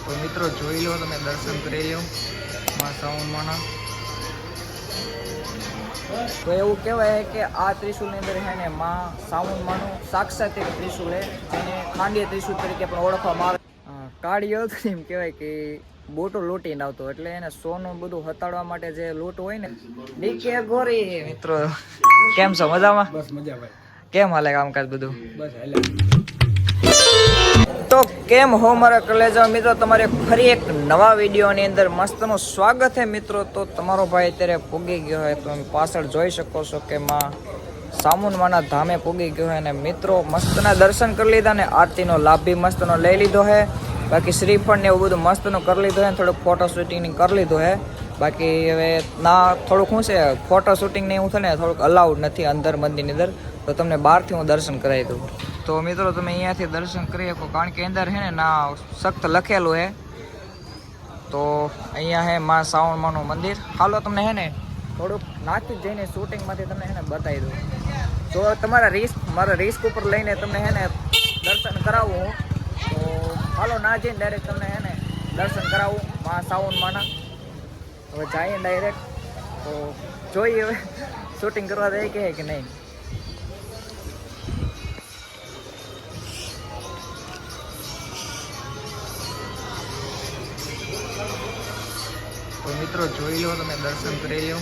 તો મિત્રો જોઈ લો, તમે દર્શન કરી લો માં સાવનમાંના. તો એવું કહેવાય કે આ ત્રિશુલની અંદર છે ને માં સાવનમાંનું સાક્ષાત એક ત્રિશુલ છે, જેને ખાંડીય ત્રિશુલ તરીકે પણ ઓળખવામાં આવે. કાળિયો હતો એમ કહેવાય કે બોટો લૂંટીને આવતો, એટલે એને સોનું બધું હતાડવા માટે જે લૂંટ હોય ને. ડીકે ગોરી મિત્રો, કેમ છો? મજામાં? બસ મજા ભાઈ. કેમ હાલે કામકાજ બધું? બસ હાલે. તો કેમ હો મારા કલેજા મિત્રો, તમારે ફરી એક નવા વિડીયોની અંદર મસ્તનું સ્વાગત છે મિત્રો. તો તમારો ભાઈ અત્યારે પૂગી ગયો હોય, તો તમે પાછળ જોઈ શકો છો કે માં સામુનમાના ધામે પૂગી ગયો હોય. અને મિત્રો મસ્તના દર્શન કરી લીધા ને આરતીનો લાભ બી મસ્તનો લઈ લીધો છે. બાકી શ્રીફળ ને એવું બધું મસ્તનું કરી લીધું છે, થોડુંક ફોટો શૂટિંગ કરી લીધું છે. બાકી હવે ના થોડુંક શું છે, ફોટો શૂટિંગ ને એવું છે ને થોડુંક અલાઉડ નથી અંદર મંદિરની અંદર, તો તમને બહારથી હું દર્શન કરાવી દઉં. તો મિત્રો તમે અહીંયાથી દર્શન કરી શકો, કારણ કે અંદર છે ને ના સખ્ત લખેલું છે. તો અહીંયા છે માં સાવનમાંનું મંદિર. હાલો તમને છે ને થોડુંક નાખી જઈને શૂટિંગમાંથી તમને છે ને બતાવી દઉં. જો તમારા મારા રિસ્ક ઉપર લઈને તમને છે ને દર્શન કરાવું, તો હાલો ના જઈને ડાયરેક્ટ તમને છે ને દર્શન કરાવું માં સાવનમાંના. હવે જઈએ ડાયરેક્ટ, તો જોઈએ હવે શૂટિંગ કરવા દે કે નહીં. તો મિત્રો જોઈ લો, તમે દર્શન કરી લો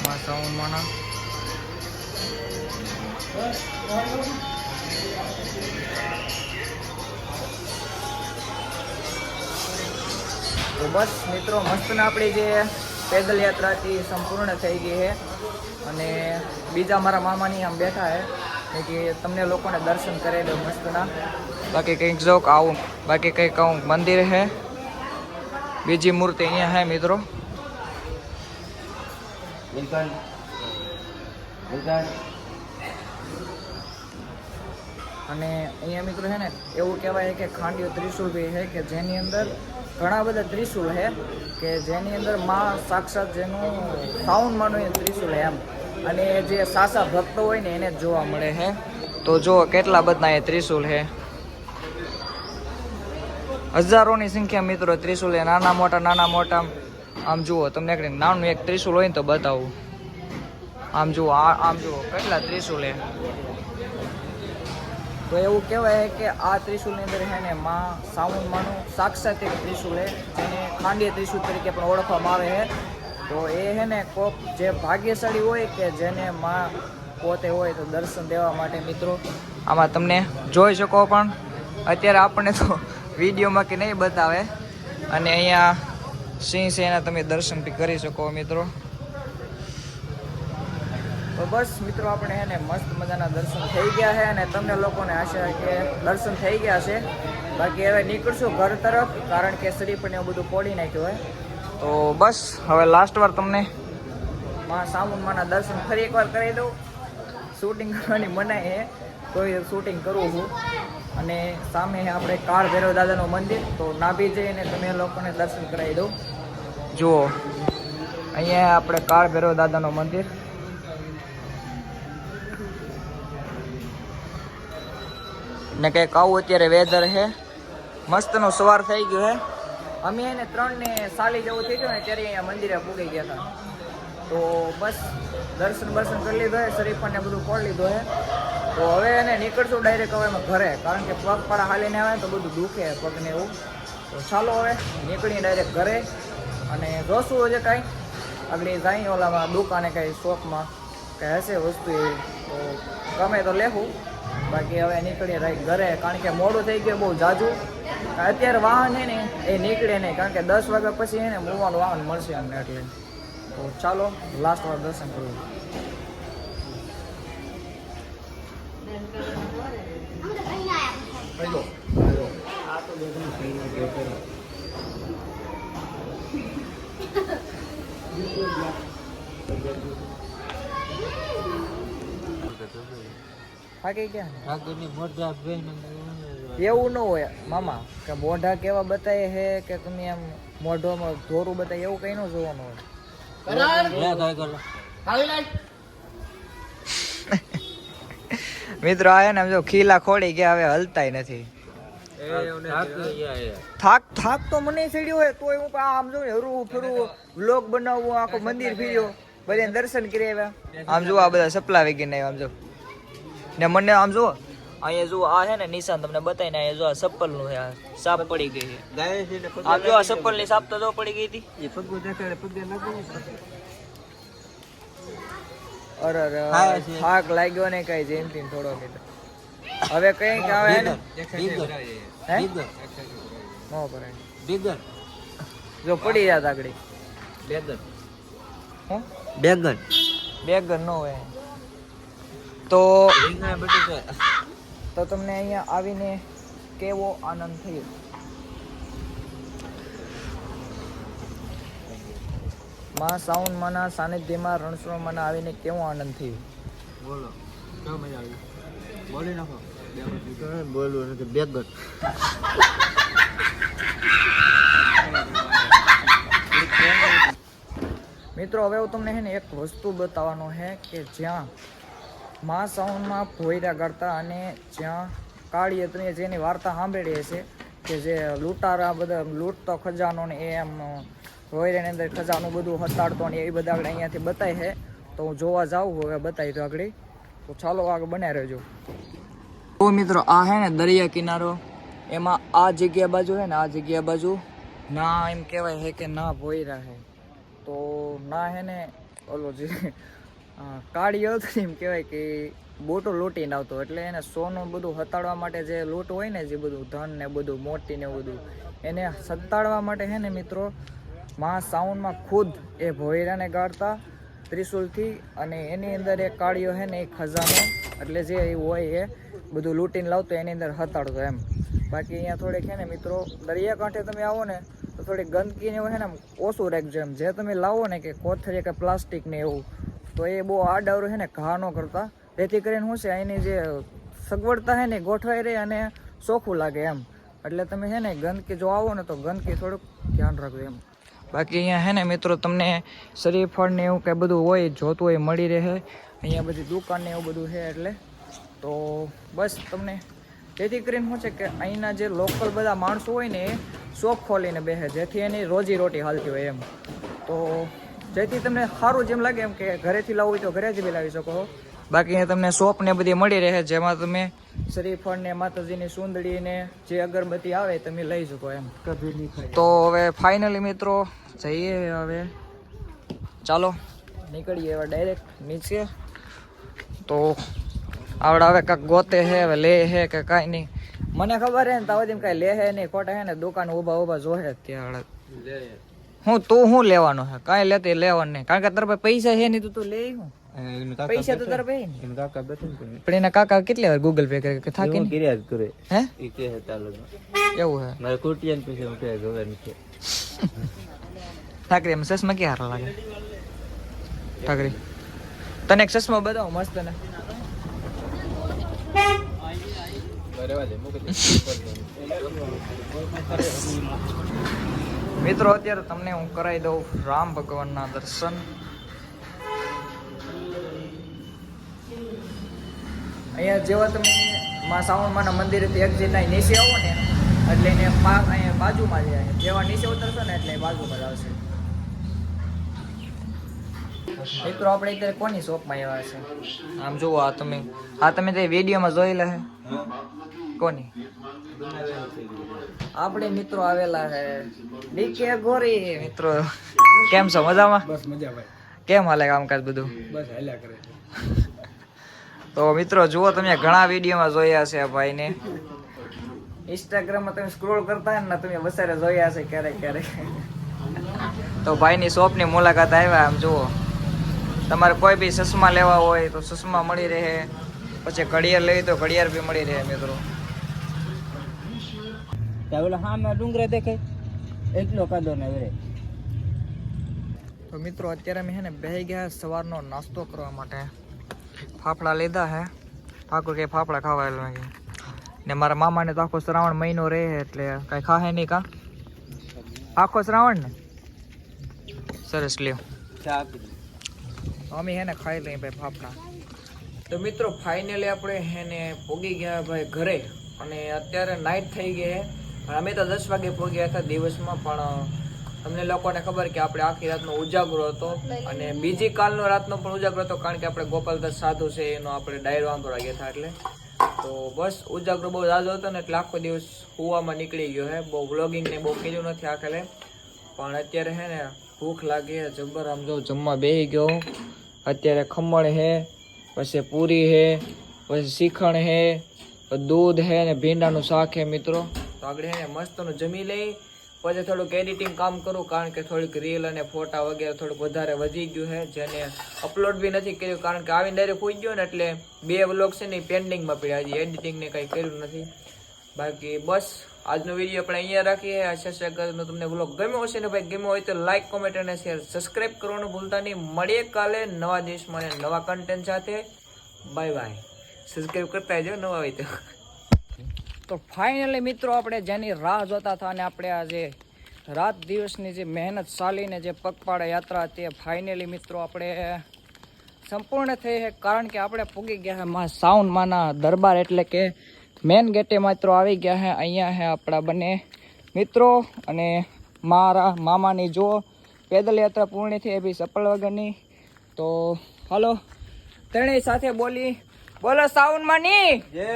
માં સાવનમાંના. તો બસ મિત્રો મસ્તના આપણી જે પેદલ યાત્રા હતી સંપૂર્ણ થઈ ગઈ છે. અને બીજા મારા મામાની આમ બેઠા છે કે તમને લોકોને દર્શન કરાવી દો મસ્તના. બાકી કંઈક જોક આવું, બાકી કંઈક આવું મંદિર છે. બીજી મૂર્તિ અહીંયા છે મિત્રો. અને અહીંયા મિત્રો છે ને એવું કહેવાય કે ખાંડીયો ત્રિશુલ બી છે, કે જેની અંદર ઘણા બધા ત્રિશુલ છે, કે જેની અંદર માં સાક્ષાત જેનું સાવનમાંનું ત્રિશુલ એમ. અને જે સાચા ભક્તો હોય ને એને જ જોવા મળે છે. તો જો કેટલા બધા એ ત્રિશુલ છે, હજારોની સંખ્યા મિત્રો ત્રિશુલ છે. નાના મોટા આમ જુઓ, તમને એક નાનું એક ત્રિશુલ હોય ને તો બતાવું. આમ જુઓ, આમ જુઓ કેટલા ત્રિશુલ છે. તો એવું કહેવાય કે આ ત્રિશુલની અંદર છે ને માં સાવનમાંનું સાક્ષાત એક ત્રિશુલ છે, જેને ખાંડીય ત્રિશુલ તરીકે પણ ઓળખવામાં આવે છે. તો એ છે ને કોક જે ભાગ્યશાળી હોય કે જેને માં પોતે હોય તો દર્શન દેવા માટે મિત્રો આમાં તમને જોઈ શકો. પણ અત્યારે આપણને તો વિડીયોમાં કે નહીં બતાવે. અને અહીંયા સિંહ છે, એના તમે દર્શન બી કરી શકો મિત્રો. તો બસ મિત્રો આપણે છે ને મસ્ત મજાના દર્શન થઈ ગયા છે, અને તમને લોકોને આશા કે દર્શન થઈ ગયા છે. બાકી હવે નીકળશું ઘર તરફ, કારણ કે શ્રીફળ એવું બધું પોડી નાખ્યું હોય. તો બસ હવે લાસ્ટ વાર તમને માં સાવનમાંના દર્શન ફરી એકવાર કરી દઉં. શૂટિંગ કરવાની મનાઈ છે, તો એ શૂટિંગ કરવું છું. અને સામે આપણે કાળ ભૈરવ દાદાનું મંદિર, તો નાભી જઈને તમે લોકોને દર્શન કરાવી દઉં. જુઓ અહીંયા આપણે કાળ ભૈરવ દાદાનું મંદિર. ને કંઈક આવું અત્યારે વેધર છે, મસ્તનું સવાર થઈ ગયું છે. અમે એને 3:40 જેવું થઈ ગયું ને ત્યારે અહીંયા મંદિરે પૂગી ગયા હતા. તો બસ દર્શન કરી લીધો છે, શરીફળ ને બધું પોડી લીધું છે. તો હવે એને નીકળશું ડાયરેક્ટ હવે ઘરે, કારણ કે પગપાળા હાલીને આવે તો બધું દુખે પગને એવું. તો ચાલો હવે નીકળીએ ડાયરેક્ટ ઘરે, અને જોશું હજે કાંઈ આગળ જાય ઓલામાં દુકાને કાંઈ શોપમાં કાંઈ હશે વસ્તુ એવી, તો ગમે તો લેવું. બાકી હવે નીકળીએ ઘરે, કારણ કે મોડું થઈ ગયું બહુ જાજુ. અત્યારે વાહન છે ને એ નીકળે નહીં, કારણ કે 10 વાગ્યા પછી એને મૂવાનું વાહન મળશે અમને. એટલે તો ચાલો લાસ્ટ વાર દર્શન કરવું. થાકી ગયા એવું ન હોય મામા, કે મોઢા કેવા બતાવે છે કે તમે એમ મોઢામાં ધોરું બતાવે એવું કઈ ન જોવાનું હોય. મિત્રો આ ને જો ખીલા ખોડી ગયા, હવે હલતાય નથી. થાક તો મને ચડ્યો હોય તોય હું આમ જો હરવું ફરવું વ્લોગ બનાવવું આખો મંદિર ફર્યો બધાને દર્શન કરી આવ્યા આમ જો આ બધા સપલા વેગીને આમ જો ને મને આમ જો અહીંયા જો આ છે ને નિશાન તમને બતાવીને અહીંયા જો આ ચપ્પલ નું છે આ સાપ પડી ગઈ છે આમ જો આ ચપ્પલ ની સાપ તો જો પડી ગઈ હતી અરે થાક લાગ્યો ને કઈ જેમથી થોડો મિત્ર હવે કઈ આવે ને જો પડી જાત આગળ બેગન નો હોય તો તમને અહીંયા આવીને કેવો આનંદ થયો માં સાઉન્ડ માના સાનિધ્યમાં રણછોડમાંના આવીને કેવો આનંદ થયો બોલો કેવો મજા આવી બોલી નાખો બોલવું નથી બેગન મિત્રો હવે હું તમને છે ને એક વસ્તુ બતાવવાનો છે કે જ્યાં મા સાઉન્ડમાં ભોયરા ગાતા અને જ્યાં કાળી હતી જેની વાર્તા સાંભળી હશે કે જે લૂંટારા બધા લૂંટતો ખજાનો ને એમ ભોયરાની અંદર ખજાનું બધું હતાડતો ને એ બધા આગળ અહીંયાથી બતાય છે તો હું જોવા જાઉં હવે બતાવી તો આગળ તો ચાલો આગળ બનાવી રહેજો તો મિત્રો આ હે ને દરિયા કિનારો એમાં આ જગ્યા બાજુ છે ને આ જગ્યા બાજુ ના એમ કહેવાય છે કે ના ભોયરા છે તો ના હે ને ઓલો જે કાળી હતું એમ કહેવાય કે બોટો લૂંટીને આવતો એટલે એને સોનું બધું હતાડવા માટે જે લૂંટ હોય ને જે બધું ધન ને બધું મોટી ને બધું એને સતાડવા માટે છે ને મિત્રો માં સાઉન્ડમાં ખુદ એ ભોયરાને ગાળતા ત્રિશુલથી અને એની અંદર એક કાળીઓ છે ને એ ખજાનો એટલે જે હોય એ બધું લૂંટીને લાવતો એની અંદર હતાડતો એમ બાકી અહીંયા થોડીક છે ને મિત્રો દરિયાકાંઠે તમે આવો ને તો થોડી ગંદકીને હોય ને ઓછું રાખજો એમ જે તમે લાવો ને કે કોથળી કે પ્લાસ્ટિક ને એવું તો એ બહુ આડાવરું છે ને ઘા ન કરતા જેથી કરીને શું છે એની જે સગવડતા છે ને ગોઠવાઈ રહે અને ચોખ્ખું લાગે એમ એટલે તમે છે ને ગંદકી જો આવો ને તો ગંદકી થોડુંક ધ્યાન રાખજો એમ બાકી અહીંયા છે ને મિત્રો તમને શરીફળ ને એવું કંઈ બધું હોય જોતું હોય મળી રહે અહીંયા બધી દુકાન ને એવું બધું છે એટલે તો બસ તમને જેથી કરીને શું છે કે અહીંના જે લોકલ બધા માણસો હોય ને એ શોપ ખોલીને બેસે જેથી એની રોજી રોટી હાલતી હોય એમ તો જેથી તમને સારું જેમ લાગે એમ કે ઘરેથી લાવવું હોય તો ઘરેથી બી લાવી શકો બાકી અહીંયા તમને શોપ ને બધી મળી રહે જેમાં તમે શ્રીફળ ને માતાજીની સુંદડી ને જે અગરબત્તી આવે તમે લઈ શકો એમ તો હવે ફાઇનલી મિત્રો જઈએ હવે ચાલો નીકળીએ હવે ડાયરેક્ટ નીચે તો આવડે હવે કાંઈક ગોતે હે હવે લે હે કે કાંઈ નહીં મને ખબર હે ને તો કાંઈ લે હે નહીં ખોટા હે ને દુકાન ઊભા જોહે ત્યાં હું તું શું લેવાનું હે કાંઈ લેતી લેવાનું નહીં કારણ કે તારા પાસે પૈસા છે નહીં તું લે હું પૈસા તો તારા પાસે પણ એના કાકા કેટલી વાર ગૂગલ પે કરે કે થાકી કરે હે એવું હે મારે કુટિયાન પૈસા હું કે જોવે નથી ઠાકરી એમ ચશ્મા કે હારા લાગે ઠાકરી તને એક ચશ્મા બતાવો મસ્ત ને મિત્રો અત્યારે તમને હું કરાવી દઉં રામ ભગવાનના દર્શન અહીંયા જેવા તમે માં સાવણમાના મંદિરેથી એક્ઝિટ ના નીચે આવો ને એટલે એને અહીંયા બાજુમાં જ જેવા નીચે ઉતરશો ને એટલે બાજુમાં જ આવશે મિત્રો આપણે અત્યારે કોની શોપમાં આવ્યા છે આમ જુઓ આ તમે તે વિડીયોમાં જોયેલા હે કોની આપણે મિત્રો આવેલા હે ડીકે ગોરી મિત્રો કેમ છો મજામાં બસ મજા ભાઈ કેમ હાલે કામકાજ બધું બસ હાલ્યા કરે તો મિત્રો જુઓ તમે ઘણા વિડીયોમાં જોયા છે આ ભાઈને ઇન્સ્ટાગ્રામમાં તમે સ્ક્રોલ કરતા ને તમે વસારે જોયા છે ક્યારેક ક્યારેક તો ભાઈની શોપની મુલાકાત આવ્યા આમ જુઓ તમારે કોઈ બી ચશ્મા લેવા હોય તો ચશ્મા મળી રહે પછી ઘડિયાળ લેવી તો ઘડિયાળ બી મળી રહે મિત્રો ડુંગરા દેખાય એટલો કાદો ને વેરે તો મિત્રો અત્યારે અમે છે ને બેહી ગયા સવારનો નાસ્તો કરવા માટે ફાફડા લીધા હે ઠાકોર કે ફાફડા ખાવા ને મારા મામાને તો આખો શ્રાવણ મહિનો રહે એટલે કાંઈ ખાહે નહીં કા આખો શ્રાવણ ને સરસ લ્યો અમે હે ને ખાઈ લઈએ ભાઈ ફાફડા તો મિત્રો ફાઇનલી આપણે હે ને પોગી ગયા ભાઈ ઘરે અને અત્યારે નાઇટ થઈ ગઈ છે. અમે તો 10 વાગે પહોંચ્યા હતા દિવસમાં, પણ તમને લોકોને ખબર કે આપણે આખી રાતનો ઉજાગરો હતો અને બીજી કાલનો રાતનો પણ ઉજાગરો હતો, કારણ કે આપણે ગોપાલદાસ સાધુ છે એનો આપણે ડાયરો આંદોળવા ગયા હતા. એટલે તો બસ ઉજાગરો બહુ ઝાઝો હતો ને એટલે આખો દિવસ કૂવામાં નીકળી ગયો હે. બહુ વ્લોગિંગ ને બહુ કર્યું નથી આખેલે, પણ અત્યારે હે ને ભૂખ લાગી હે જબર. આમ જો જમવા બેસી ગયો. અત્યારે ખમણ હે, પછી પૂરી હે, પછી શ્રીખંડ હે, દૂધ હે ને ભીંડાનું શાક હે મિત્રો. તો આગળ હે ને મસ્તનું જમી લઈ, પછી થોડુંક એડિટિંગ કામ કરું, કારણ કે થોડીક રીલ અને ફોટા વગેરે થોડુંક વધારે વધી ગયું છે, જેને અપલોડ બી નથી કર્યું, કારણ કે આવીને ડાયરેક્ટ હોઈ ગયો ને એટલે 2 વ્લોગ છે ને પેન્ડિંગમાં પડ્યા. હજી એડિટિંગ ને કંઈ કર્યું નથી. બાકી બસ આજનો વિડીયો આપણે અહીંયા રાખીએ. આશા છે કે તમને વ્લોગ ગમ્યો હશે ને ભાઈ, ગમ્યો હોય તો લાઈક, કોમેન્ટ અને શેર, સબસ્ક્રાઇબ કરવાનું ભૂલતા નહીં. મળીએ કાલે નવા દિવસમાં અને નવા કન્ટેન્ટ સાથે. Bye bye. સબસ્ક્રાઇબ કરતા રહેજો નવા હોય તો. ફાઇનલી મિત્રો આપણે જેની રાહ જોતા હતા અને આપણે આજે રાત દિવસની જે મહેનત ચાલીને જે પગપાળા યાત્રા હતી એ ફાઇનલી મિત્રો આપણે સંપૂર્ણ થઈ છે, કારણ કે આપણે પૂગી ગયા છે માં સાઉન્ડ માના દરબાર, એટલે કે મેન ગેટે મિત્રો આવી ગયા છે. અહીંયા છે આપણા બંને મિત્રો અને મારા મામાની જો પેદલ યાત્રા પૂર્ણ થઈ, એ બી ચપ્પલ વગરની. તો હાલો ત્રણેય સાથે બોલી, બોલો સાઉન્ડ માની જય,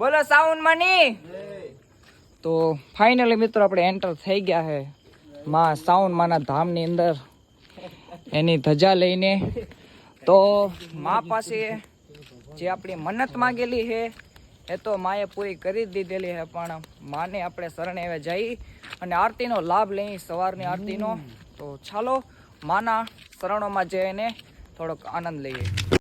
બોલો સાઉન્ડ માની જય. તો ફાઇનલી મિત્રો આપણે એન્ટર થઈ ગયા છે માં સાઉન્ડ માના ધામની અંદર એની ધજા લઈને. તો મા પાસે જે આપણી મન્નત માંગેલી છે એ તો માએ પૂરી કરી જ દીધેલી છે, પણ માને આપણે શરણે હવે જઈ અને આરતીનો લાભ લઈ, સવારની આરતીનો. તો ચાલો માના શરણોમાં જઈને થોડોક આનંદ લઈએ.